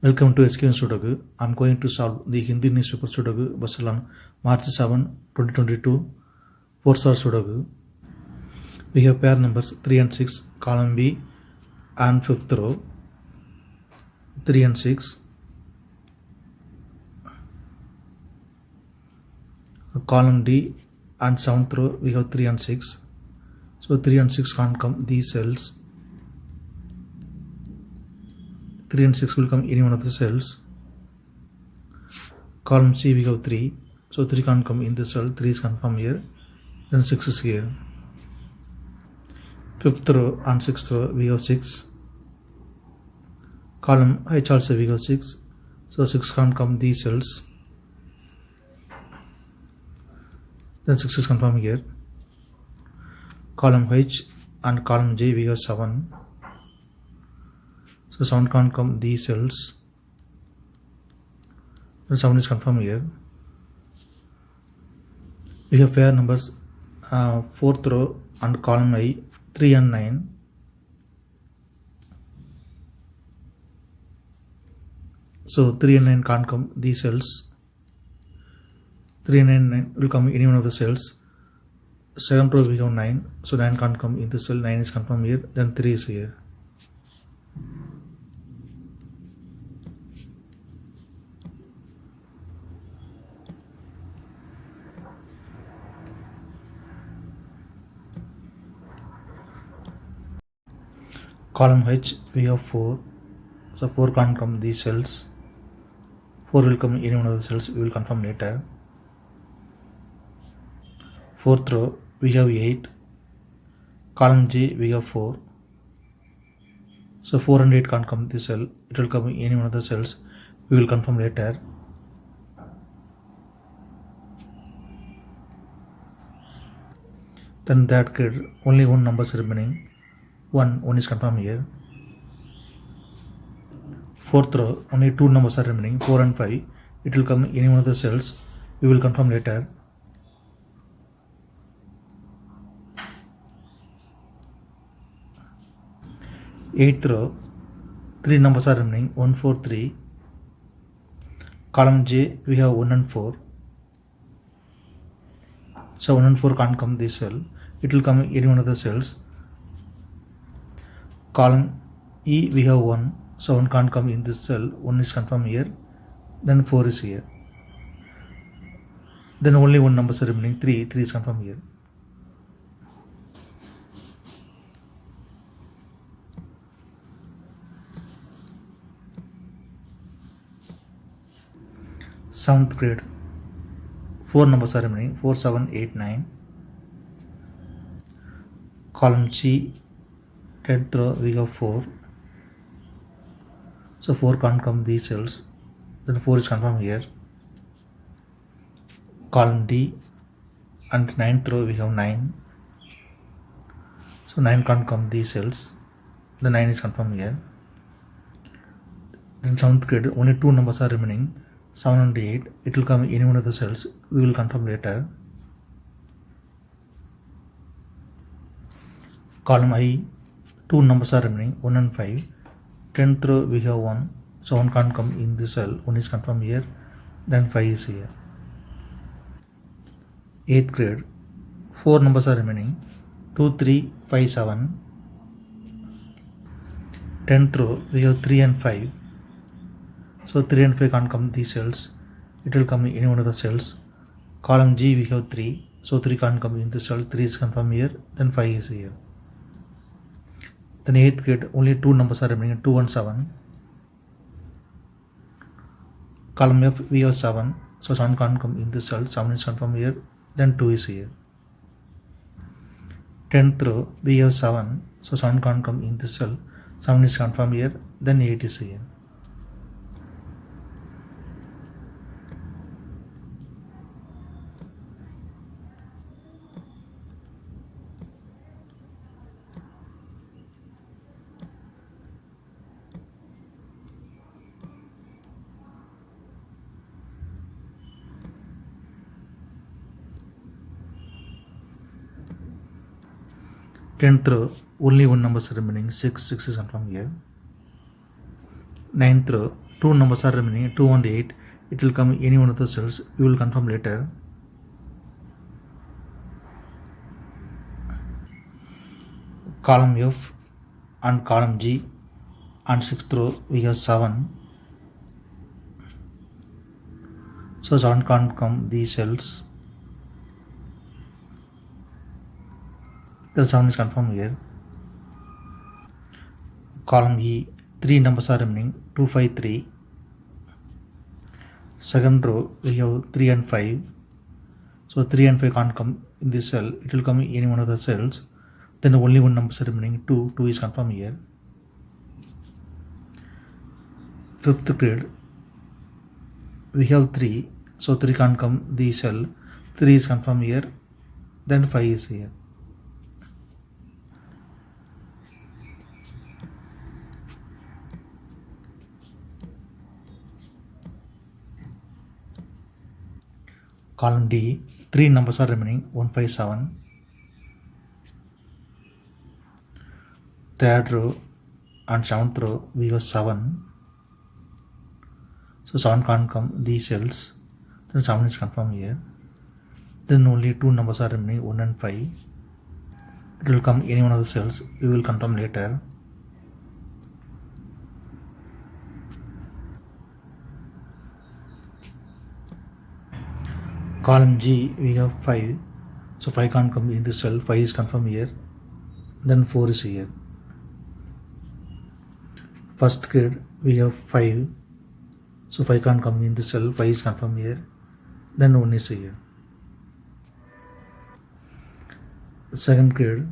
Welcome to SkVm Sudoku. I'm going to solve the Hindi newspaper Sudoku based on March 7, 2022, 4-star Sudoku. We have pair numbers 3 and 6, column B and 5th row, 3 and 6. Column D and 7th row, we have 3 and 6. So 3 and 6 can't come these cells. 3 and 6 will come any one of the cells. Column C we have 3, so 3 can't come in the cell, 3 is confirmed here, then 6 is here. 5th row and 6th row we have 6. Column H also we have 6, so 6 can't come these cells, then 6 is confirmed here. Column H and column J we have 7. So 7 can't come these cells, then 7 is confirmed here. We have pair numbers 4th row and column I 3 and 9. So 3 and 9 can't come these cells. 3 and 9 will come in any one of the cells. 7th row we have 9, so 9 can't come in the cell, 9 is confirmed here, then 3 is here. Column H we have 4, so 4 can't come these cells, 4 will come in any one of the cells, we will confirm later. 4th row we have 8, column J we have 4, so 4 and 8 can't come this cell, it will come in any one of the cells, we will confirm later. Then that kid only one number is remaining, 1 is confirmed here. 4th row only 2 numbers are remaining, 4 and 5, it will come in any one of the cells, we will confirm later. 8th row 3 numbers are remaining, 1, 4, 3. Column J we have 1 and 4, so 1 and 4 can't come this cell, it will come in any one of the cells. Column E we have 1, so 1 can't come in this cell, 1 is confirmed here, then 4 is here. Then only one number is remaining, 3 is confirmed here. Seventh grade, 4 numbers are remaining, 4, 7, 8, 9. Column C 10th row we have 4, so 4 can't come these cells, then 4 is confirmed here. Column D and 9th row we have 9, so 9 can't come these cells, the 9 is confirmed here. Then 7th grade only 2 numbers are remaining, 7 and 8, it will come in any one of the cells, we will confirm later. Column I 2 numbers are remaining, 1 and 5. 10th row we have 1, so 1 can't come in this cell, 1 is confirmed here, then 5 is here. 8th grade 4 numbers are remaining, 2, 3, 5, 7. 10th row we have 3 and 5, so 3 and 5 can't come these cells, it will come in any one of the cells. Column G we have 3, so 3 can't come in this cell, 3 is confirmed here, then 5 is here. Then 8th grade only 2 numbers are remaining, 2 and 7. Column F we have 7, so 7 can't come in this cell, 7 is confirmed here, then 2 is here. 10th row we have 7, so 7 can't come in this cell, 7 is confirmed here, then 8 is here. Tenth row only one number is remaining, 6 is confirmed here. 9th row 2 numbers are remaining, 2 and 8. It will come any one of the cells. We will confirm later. Column F and column G and 6th row we have 7. So 7 can't come these cells. The 7 is confirmed here. Column E, 3 numbers are remaining, 2, 5, 3. Second row we have 3 and 5. So 3 and 5 can't come in this cell. It will come in any one of the cells. Then only one number is remaining, 2. 2 is confirmed here. Fifth grid we have 3. So 3 can't come the cell. 3 is confirmed here. Then 5 is here. Column D, 3 numbers are remaining, 1, 5, 7. Third row and 7th row we have 7. So 7 can't come these cells. Then 7 is confirmed here. Then only 2 numbers are remaining, 1 and 5. It will come any one of the cells. We will confirm later. Column G we have 5. So 5 can't come in this cell. 5 is confirmed here. Then 4 is here. First grid we have 5. So 5 can't come in this cell. 5 is confirmed here. Then 1 is here. Second grid,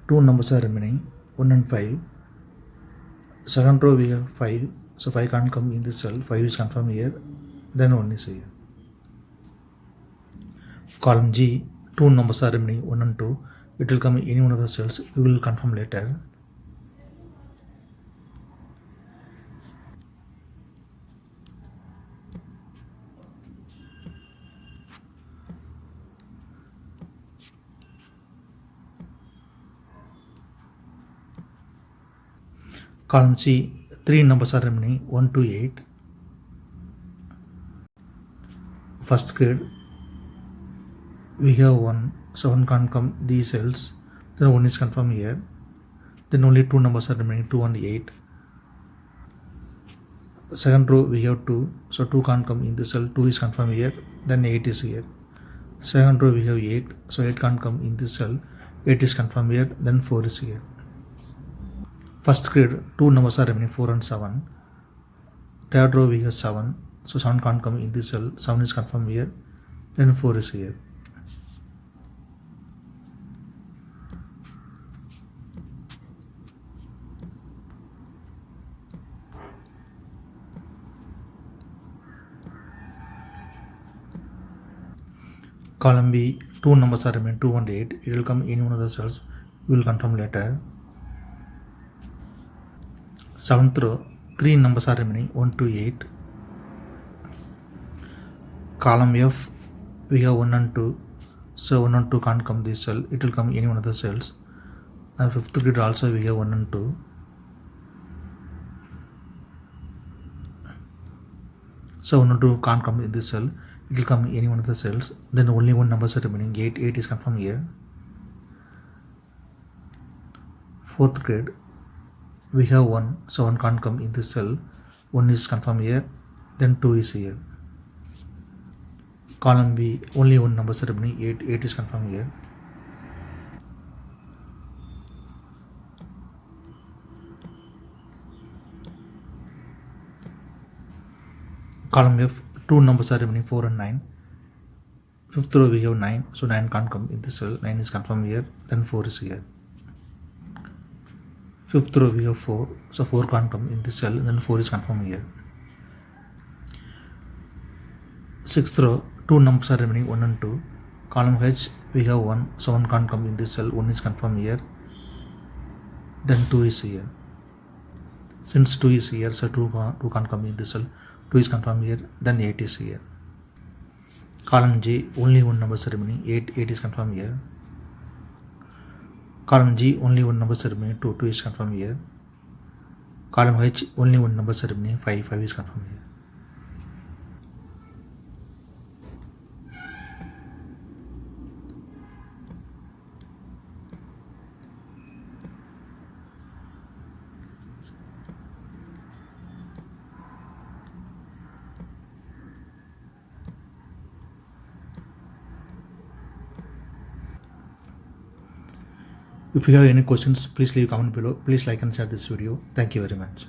2 numbers are remaining, 1 and 5. Second row we have 5. So 5 can't come in this cell. 5 is confirmed here. Then 1 is here. Column G, 2 numbers are remaining, 1 and 2. It will come in any one of the cells. We will confirm later. Column C, 3 numbers are remaining, 1 to 8. First grid we have 1. So 1 can't come these cells. Then 1 is confirmed here. Then only 2 numbers are remaining, 2 and 8. Second row we have 2. So 2 can't come in the cell. 2 is confirmed here. Then 8 is here. Second row we have 8. So 8 can't come in this cell. 8 is confirmed here. Then 4 is here. First grid, 2 numbers are remaining, 4 and 7. Third row we have 7. So 7 can't come in this cell. 7 is confirmed here. Then 4 is here. Column B, 2 numbers are remaining, 2 and 8. It will come in one of the cells. We will confirm later. 7th row, 3 numbers are remaining, 1 to 8. Column F, we have 1 and 2. So 1 and 2 can't come this cell. It will come any one of the cells. And 5th grid also we have 1 and 2. So 1 and 2 can't come in this cell. It will come in any one of the cells. Then only one number is remaining, 8. 8 is confirmed here. 4th grid we have 1. So 1 can't come in this cell. 1 is confirmed here. Then 2 is here. Column B, only one number is remaining, 8. 8 is confirmed here. Column F, 2 numbers are remaining, 4 and 9. 5th row we have 9. So 9 can't come in this cell. 9 is confirmed here. Then 4 is here. 5th row we have 4. So 4 can't come in this cell. Then 4 is confirmed here. 6th row, 2 numbers are remaining, 1 and 2. Column H we have 1. So 1 can't come in this cell. 1 is confirmed here. Then 2 is here. Since 2 is here, so 2 can't come in this cell. 2 is confirmed here. Then 8 is here. Column J, only one number is remaining, 8. 8 is confirmed here. Column G, only one number is remaining, 2. 2 is confirmed here. Column H, only one number is remaining, 5. 5 is confirmed here. If you have any questions, please leave a comment below. Please like and share this video. Thank you very much.